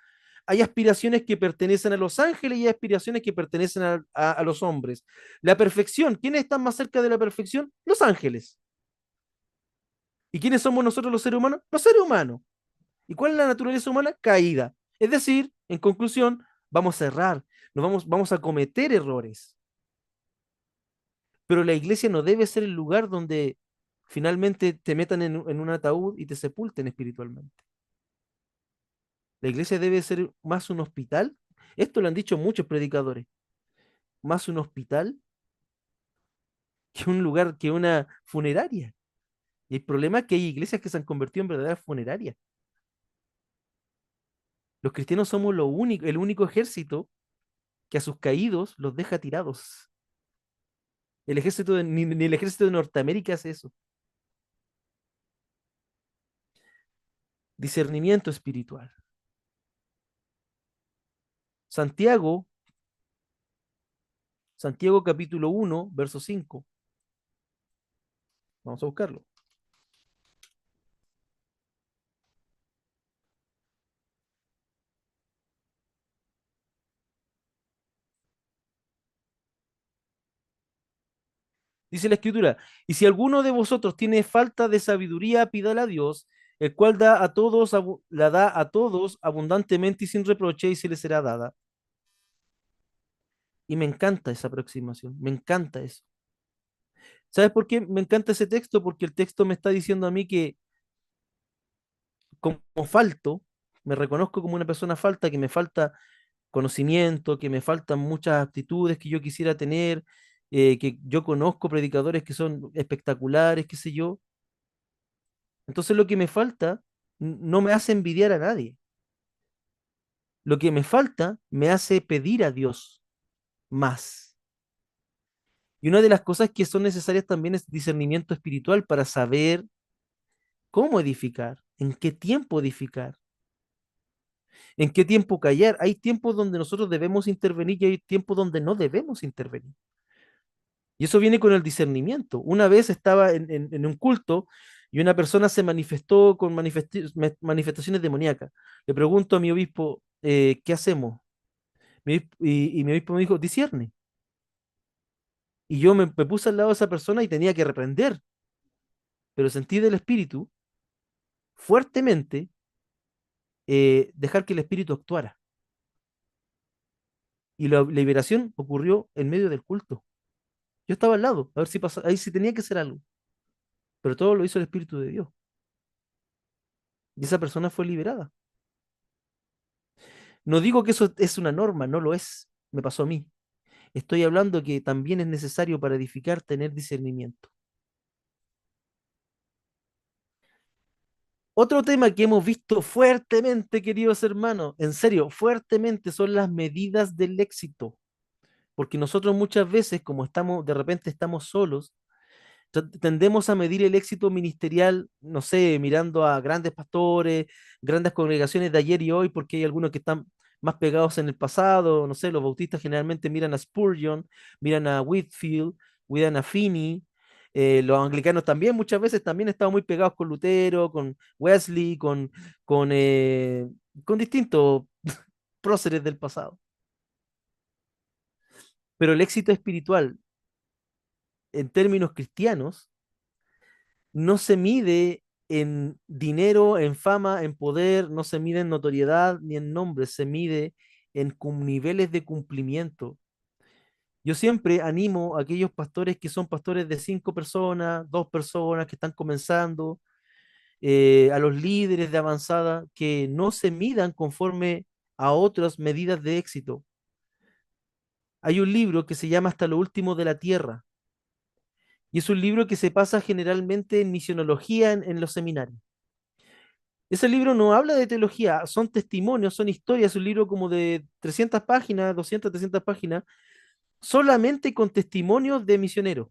hay aspiraciones que pertenecen a los ángeles y hay aspiraciones que pertenecen a los hombres. La perfección, ¿quiénes están más cerca de la perfección? Los ángeles. ¿Y quiénes somos nosotros los seres humanos? Los seres humanos. ¿Y cuál es la naturaleza humana? Caída. Es decir, en conclusión, vamos a errar, vamos a cometer errores. Pero la iglesia no debe ser el lugar donde finalmente te metan en un ataúd y te sepulten espiritualmente. La iglesia debe ser más un hospital. Esto lo han dicho muchos predicadores. Más un hospital que un lugar, que una funeraria. Y el problema es que hay iglesias que se han convertido en verdaderas funerarias. Los cristianos somos el único ejército que a sus caídos los deja tirados. Ni el ejército de Norteamérica hace eso. Discernimiento espiritual. Santiago, Santiago capítulo 1, verso 5. Vamos a buscarlo. Dice la escritura, y si alguno de vosotros tiene falta de sabiduría, pídala a Dios, el cual la da a todos abundantemente y sin reproche y se le será dada. Y me encanta esa aproximación, me encanta eso. ¿Sabes por qué me encanta ese texto? Porque el texto me está diciendo a mí que como falto, me reconozco como una persona falta, que me falta conocimiento, que me faltan muchas aptitudes que yo quisiera tener, que yo conozco predicadores que son espectaculares, qué sé yo. Entonces lo que me falta no me hace envidiar a nadie. Lo que me falta me hace pedir a Dios más. Y una de las cosas que son necesarias también es discernimiento espiritual para saber cómo edificar, en qué tiempo edificar, en qué tiempo callar. Hay tiempos donde nosotros debemos intervenir y hay tiempos donde no debemos intervenir. Y eso viene con el discernimiento. Una vez estaba en un culto y una persona se manifestó con manifestaciones demoníacas. Le pregunto a mi obispo, ¿qué hacemos? Y mi obispo me dijo, discierne. Y yo me puse al lado de esa persona y tenía que reprender, pero sentí del espíritu fuertemente dejar que el espíritu actuara. Y la liberación ocurrió en medio del culto. Yo estaba al lado, a ver si pasó, ahí sí tenía que hacer algo, pero todo lo hizo el Espíritu de Dios. Y esa persona fue liberada. No digo que eso es una norma, no lo es. Me pasó a mí. Estoy hablando que también es necesario para edificar tener discernimiento. Otro tema que hemos visto fuertemente, queridos hermanos, en serio, fuertemente, son las medidas del éxito. Porque nosotros muchas veces, como estamos, de repente estamos solos, tendemos a medir el éxito ministerial, no sé, mirando a grandes pastores, grandes congregaciones de ayer y hoy, porque hay algunos que están más pegados en el pasado, no sé, los bautistas generalmente miran a Spurgeon, miran a Whitfield, miran a Finney, los anglicanos también muchas veces también estaban muy pegados con Lutero, con Wesley, con, eh, con distintos próceres del pasado. Pero el éxito espiritual en términos cristianos no se mide en dinero, en fama, en poder, no se mide en notoriedad ni en nombre, se mide en niveles de cumplimiento. Yo siempre animo a aquellos pastores que son pastores de 5 personas, 2 personas que están comenzando, a los líderes de avanzada, que no se midan conforme a otras medidas de éxito. Hay un libro que se llama Hasta lo último de la tierra, y es un libro que se pasa generalmente en misionología en los seminarios. Ese libro no habla de teología, son testimonios, son historias, es un libro como de 300 páginas, 200, 300 páginas, solamente con testimonios de misioneros.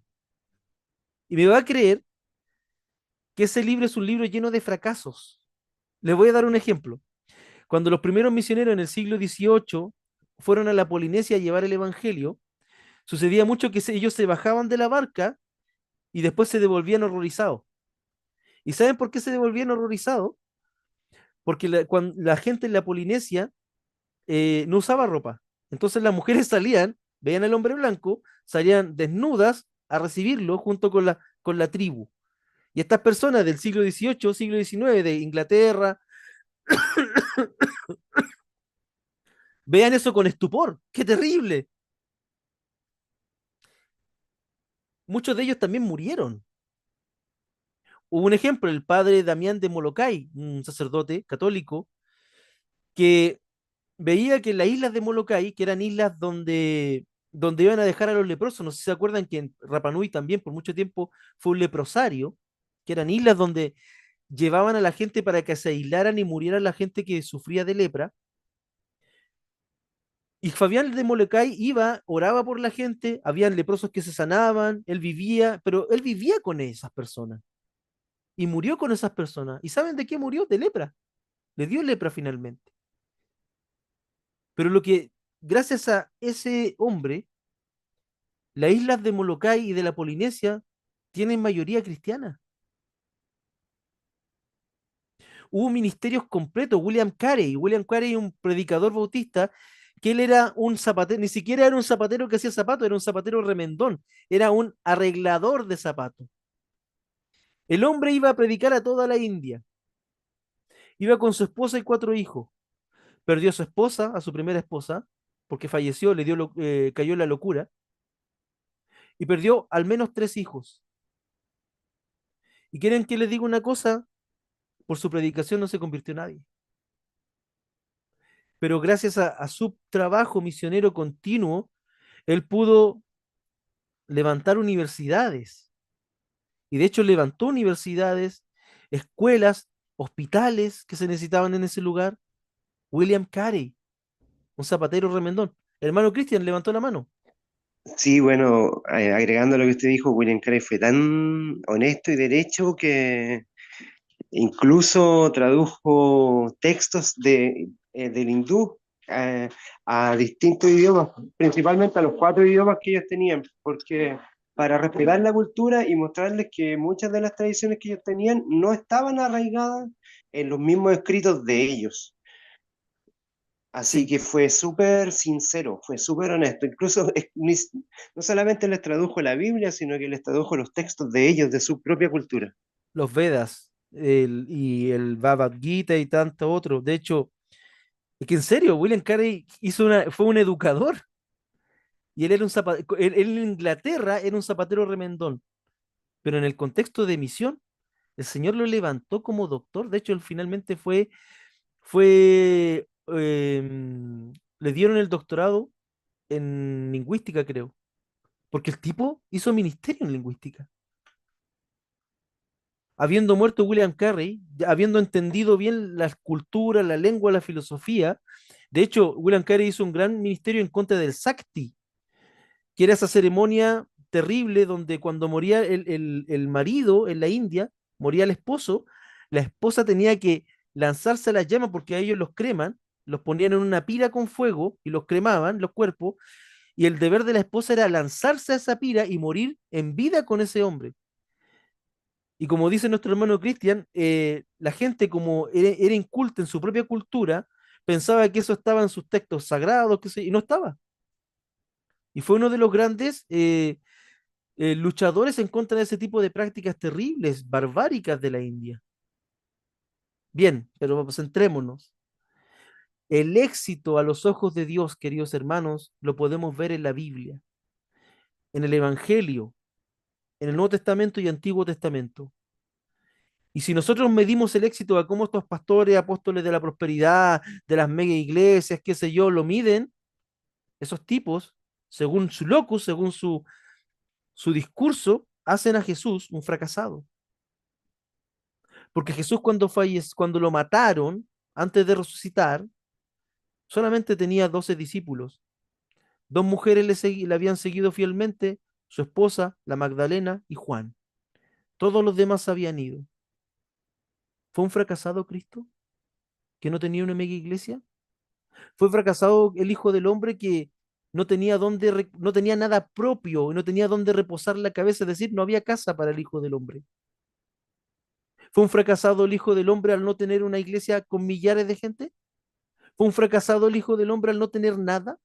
Y me va a creer que ese libro es un libro lleno de fracasos. Le voy a dar un ejemplo. Cuando los primeros misioneros en el siglo XVIII fueron a la Polinesia a llevar el Evangelio, sucedía mucho que ellos se bajaban de la barca y después se devolvían horrorizados. ¿Y saben por qué se devolvían horrorizados? Porque cuando la gente en la Polinesia no usaba ropa. Entonces las mujeres salían, veían al hombre blanco, salían desnudas a recibirlo junto con la tribu. Y estas personas del siglo XVIII, siglo XIX, de Inglaterra, vean eso con estupor. ¡Qué terrible! Muchos de ellos también murieron. Hubo un ejemplo, el padre Damián de Molokai, un sacerdote católico, que veía que las islas de Molokai, que eran islas donde iban a dejar a los leprosos, no sé si se acuerdan que en Rapa Nui también por mucho tiempo fue un leprosario, que eran islas donde llevaban a la gente para que se aislaran y muriera la gente que sufría de lepra. Y Fabián de Molokai iba, oraba por la gente, habían leprosos que se sanaban, él vivía, pero él vivía con esas personas y murió con esas personas. ¿Y saben de qué murió? De lepra. Le dio lepra finalmente. Pero lo que, gracias a ese hombre, las islas de Molokai y de la Polinesia tienen mayoría cristiana. Hubo ministerios completos. William Carey, un predicador bautista, que él era un zapatero, ni siquiera era un zapatero que hacía zapatos, era un zapatero remendón, era un arreglador de zapatos. El hombre iba a predicar a toda la India, iba con su esposa y cuatro hijos. Perdió a su esposa, a su primera esposa, porque falleció, cayó en la locura, y perdió al menos tres hijos. ¿Y quieren que les diga una cosa? Por su predicación no se convirtió en nadie. Pero gracias a su trabajo misionero continuo, él pudo levantar universidades. Y de hecho levantó universidades, escuelas, hospitales que se necesitaban en ese lugar. William Carey, un zapatero remendón. Hermano Cristian levantó la mano. Sí, bueno, agregando a lo que usted dijo, William Carey fue tan honesto y derecho que incluso tradujo textos del hindú a distintos idiomas, principalmente a los cuatro idiomas que ellos tenían, porque para respetar la cultura y mostrarles que muchas de las tradiciones que ellos tenían no estaban arraigadas en los mismos escritos de ellos. Así Sí, que fue súper sincero, fue súper honesto. Incluso no solamente les tradujo la Biblia, sino que les tradujo los textos de ellos, de su propia cultura. los Vedas y el Bhagavad Gita y tanto otro. De hecho, es que en serio, William Carey fue un educador y él era un zapatero, él en Inglaterra era un zapatero remendón, pero en el contexto de misión, el Señor lo levantó como doctor. De hecho, él finalmente le dieron el doctorado en lingüística, creo, porque el tipo hizo ministerio en lingüística. Habiendo muerto William Carey, ya habiendo entendido bien la cultura, la lengua, la filosofía, de hecho, William Carey hizo un gran ministerio en contra del Sakti, que era esa ceremonia terrible donde cuando moría el marido en la India, moría el esposo, la esposa tenía que lanzarse a las llamas porque a ellos los creman, los ponían en una pira con fuego y los cremaban, los cuerpos, y el deber de la esposa era lanzarse a esa pira y morir en vida con ese hombre. Y como dice nuestro hermano Cristian, la gente como era inculta en su propia cultura, pensaba que eso estaba en sus textos sagrados, y no estaba. Y fue uno de los grandes luchadores en contra de ese tipo de prácticas terribles, barbáricas de la India. Bien, pero centrémonos. El éxito a los ojos de Dios, queridos hermanos, lo podemos ver en la Biblia, en el Evangelio, en el Nuevo Testamento y Antiguo Testamento. Y si nosotros medimos el éxito a cómo estos pastores, apóstoles de la prosperidad, de las mega iglesias, qué sé yo, lo miden, esos tipos, según su locus, según su discurso, hacen a Jesús un fracasado. Porque Jesús cuando lo mataron, antes de resucitar, solamente tenía 12 discípulos. Dos mujeres le habían seguido fielmente, su esposa, la Magdalena y Juan. Todos los demás habían ido. ¿Fue un fracasado Cristo que no tenía una mega iglesia? ¿Fue fracasado el Hijo del Hombre que no tenía nada propio y no tenía dónde reposar la cabeza? Es decir, no había casa para el Hijo del Hombre. ¿Fue un fracasado el Hijo del Hombre al no tener una iglesia con millares de gente? ¿Fue un fracasado el Hijo del Hombre al no tener nada?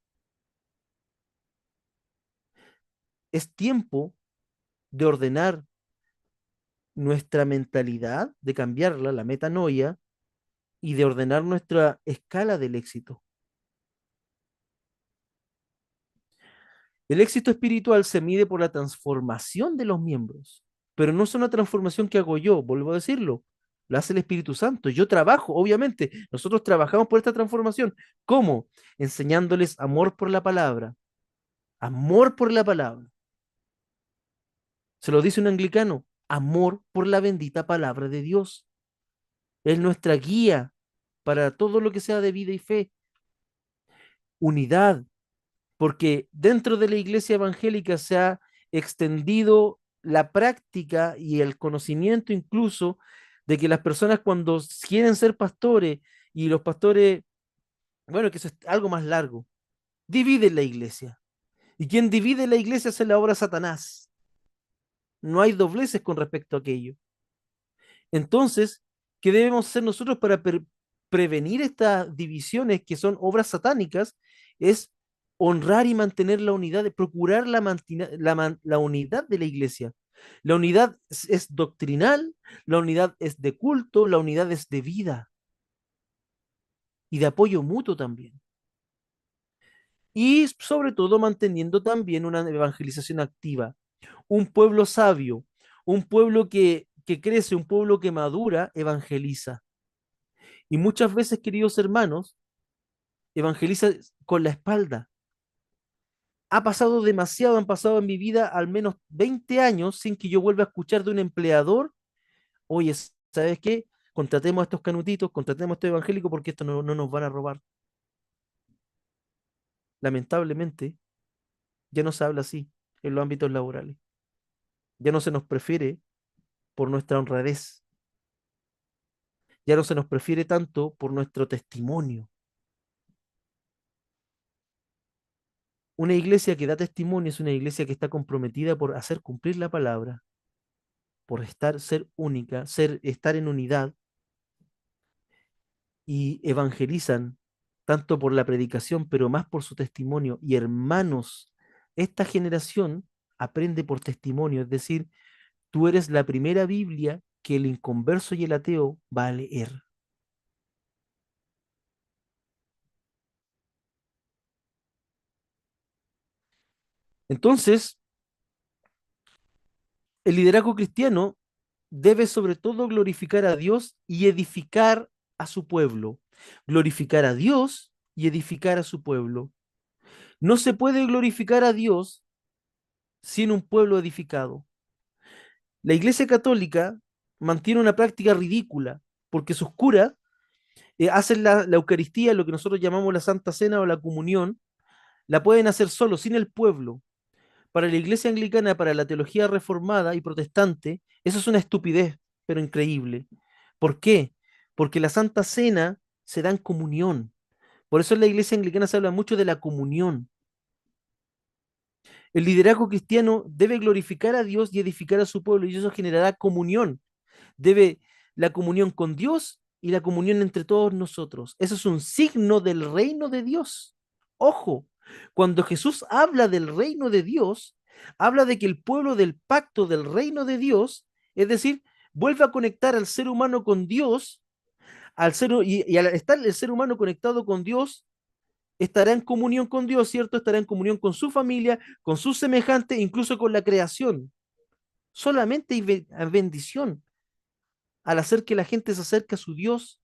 Es tiempo de ordenar nuestra mentalidad, de cambiarla, la metanoia, y de ordenar nuestra escala del éxito. El éxito espiritual se mide por la transformación de los miembros, pero no es una transformación que hago yo, vuelvo a decirlo, la hace el Espíritu Santo. Yo trabajo, obviamente, nosotros trabajamos por esta transformación. ¿Cómo? Enseñándoles amor por la palabra, amor por la palabra. Se lo dice un anglicano, amor por la bendita palabra de Dios. Es nuestra guía para todo lo que sea de vida y fe. Unidad, porque dentro de la iglesia evangélica se ha extendido la práctica y el conocimiento incluso de que las personas cuando quieren ser pastores y los pastores, bueno, que eso es algo más largo, dividen la iglesia. Y quien divide la iglesia hace la obra de Satanás. No hay dobleces con respecto a aquello. Entonces, ¿qué debemos hacer nosotros para prevenir estas divisiones que son obras satánicas? Es honrar y mantener la unidad, procurar la unidad de la iglesia. La unidad es doctrinal, la unidad es de culto, la unidad es de vida y de apoyo mutuo también. Y sobre todo manteniendo también una evangelización activa. Un pueblo sabio, un pueblo que crece, un pueblo que madura, evangeliza. Y muchas veces, queridos hermanos, evangeliza con la espalda. Ha pasado demasiado, han pasado en mi vida al menos 20 años sin que yo vuelva a escuchar de un empleador, oye, ¿sabes qué? Contratemos a estos canutitos, contratemos a estos evangélicos porque esto no nos van a robar. Lamentablemente, ya no se habla así en los ámbitos laborales. Ya no se nos prefiere por nuestra honradez. Ya no se nos prefiere tanto por nuestro testimonio. Una iglesia que da testimonio es una iglesia que está comprometida por hacer cumplir la palabra, por ser única, estar en unidad y evangelizan tanto por la predicación, pero más por su testimonio. Y hermanos, esta generación aprende por testimonio, es decir, tú eres la primera Biblia que el inconverso y el ateo va a leer. Entonces, el liderazgo cristiano debe sobre todo glorificar a Dios y edificar a su pueblo. Glorificar a Dios y edificar a su pueblo. No se puede glorificar a Dios sin un pueblo edificado. La Iglesia Católica mantiene una práctica ridícula porque sus curas hacen la Eucaristía, lo que nosotros llamamos la Santa Cena o la comunión, la pueden hacer solo, sin el pueblo. Para la Iglesia Anglicana, para la teología reformada y protestante, eso es una estupidez, pero increíble. ¿Por qué? Porque la Santa Cena se da en comunión. Por eso en la Iglesia Anglicana se habla mucho de la comunión. El liderazgo cristiano debe glorificar a Dios y edificar a su pueblo, y eso generará comunión. Debe la comunión con Dios y la comunión entre todos nosotros. Eso es un signo del reino de Dios. Ojo, cuando Jesús habla del reino de Dios, habla de que el pueblo del pacto del reino de Dios, es decir, vuelve a conectar al ser humano con Dios, y al estar el ser humano conectado con Dios, estará en comunión con Dios, ¿cierto? Estará en comunión con su familia, con sus semejantes, incluso con la creación. Solamente hay bendición al hacer que la gente se acerque a su Dios,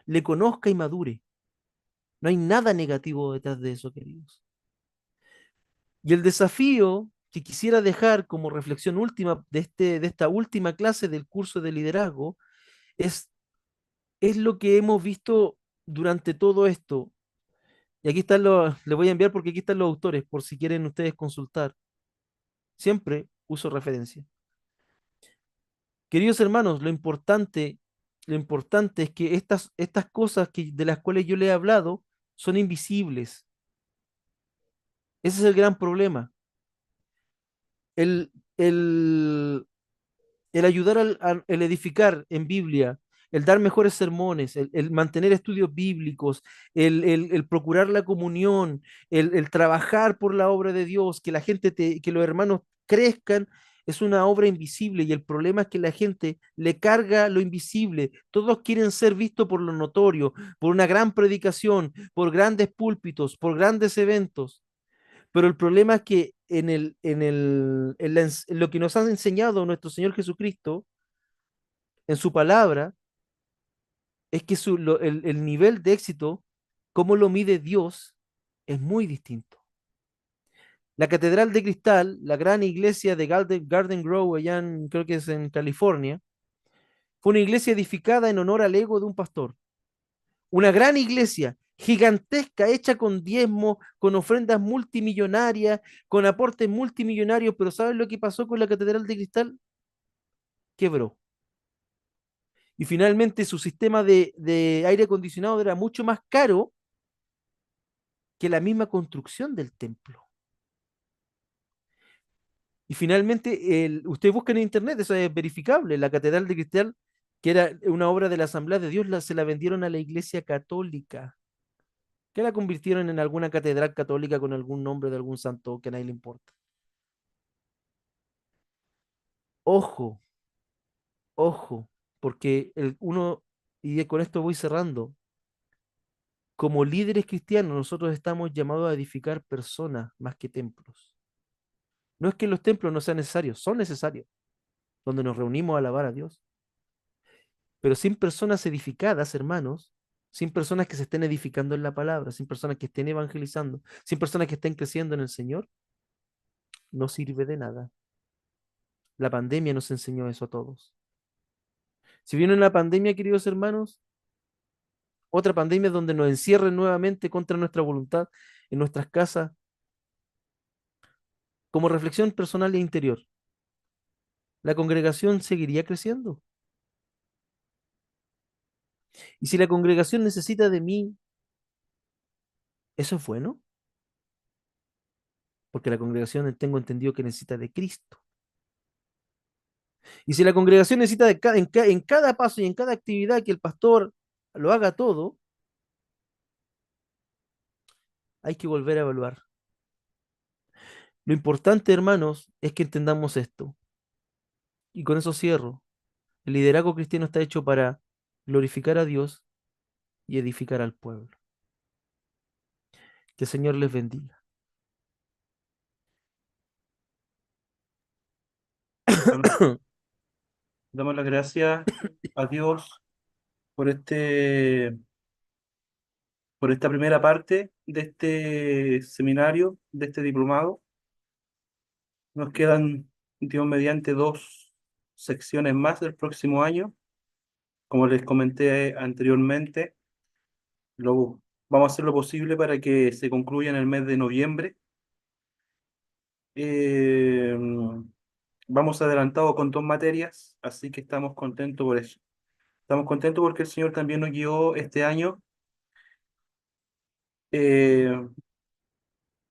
le conozca y madure. No hay nada negativo detrás de eso, queridos. Y el desafío que quisiera dejar como reflexión última de esta última clase del curso de liderazgo es, es lo que hemos visto durante todo esto. Y aquí están les voy a enviar porque aquí están los autores, por si quieren ustedes consultar. Siempre uso referencia. Queridos hermanos, lo importante es que estas cosas de las cuales yo le he hablado son invisibles. Ese es el gran problema. El, el, el ayudar el edificar en Biblia, el dar mejores sermones, el mantener estudios bíblicos, el procurar la comunión, el trabajar por la obra de Dios, que la gente, que los hermanos crezcan, es una obra invisible y el problema es que la gente le carga lo invisible. Todos quieren ser vistos por lo notorio, por una gran predicación, por grandes púlpitos, por grandes eventos. Pero el problema es que en lo que nos ha enseñado nuestro Señor Jesucristo, en su palabra, es que el nivel de éxito, cómo lo mide Dios, es muy distinto. La Catedral de Cristal, la gran iglesia de Garden Grove, creo que es en California, fue una iglesia edificada en honor al ego de un pastor. Una gran iglesia, gigantesca, hecha con diezmos, con ofrendas multimillonarias, con aportes multimillonarios, pero ¿sabes lo que pasó con la Catedral de Cristal? Quebró. Y finalmente su sistema de aire acondicionado era mucho más caro que la misma construcción del templo. Y finalmente, usted busca en internet, eso es verificable, la Catedral de Cristal, que era una obra de la Asamblea de Dios, se la vendieron a la Iglesia Católica, que la convirtieron en alguna catedral católica con algún nombre de algún santo que a nadie le importa. Ojo, ojo, porque y con esto voy cerrando, como líderes cristianos nosotros estamos llamados a edificar personas más que templos. No es que los templos no sean necesarios, son necesarios, donde nos reunimos a alabar a Dios. Pero sin personas edificadas, hermanos, sin personas que se estén edificando en la palabra, sin personas que estén evangelizando, sin personas que estén creciendo en el Señor, no sirve de nada. La pandemia nos enseñó eso a todos. Si viene una pandemia, queridos hermanos, otra pandemia donde nos encierren nuevamente contra nuestra voluntad en nuestras casas, como reflexión personal e interior, la congregación seguiría creciendo. Y si la congregación necesita de mí, ¿eso es bueno? Porque la congregación tengo entendido que necesita de Cristo. Y si la congregación necesita en cada paso y en cada actividad que el pastor lo haga todo, hay que volver a evaluar. Lo importante, hermanos, es que entendamos esto. Y con eso cierro. El liderazgo cristiano está hecho para glorificar a Dios y edificar al pueblo. Que el Señor les bendiga. Damos, damos las gracias a Dios por por esta primera parte de este seminario, de este diplomado. Nos quedan, Dios mediante, dos secciones más del próximo año. Como les comenté anteriormente, vamos a hacer lo posible para que se concluya en el mes de noviembre. Eh, Vamos adelantados con dos materias, así que estamos contentos por eso. Estamos contentos porque el Señor también nos guió este año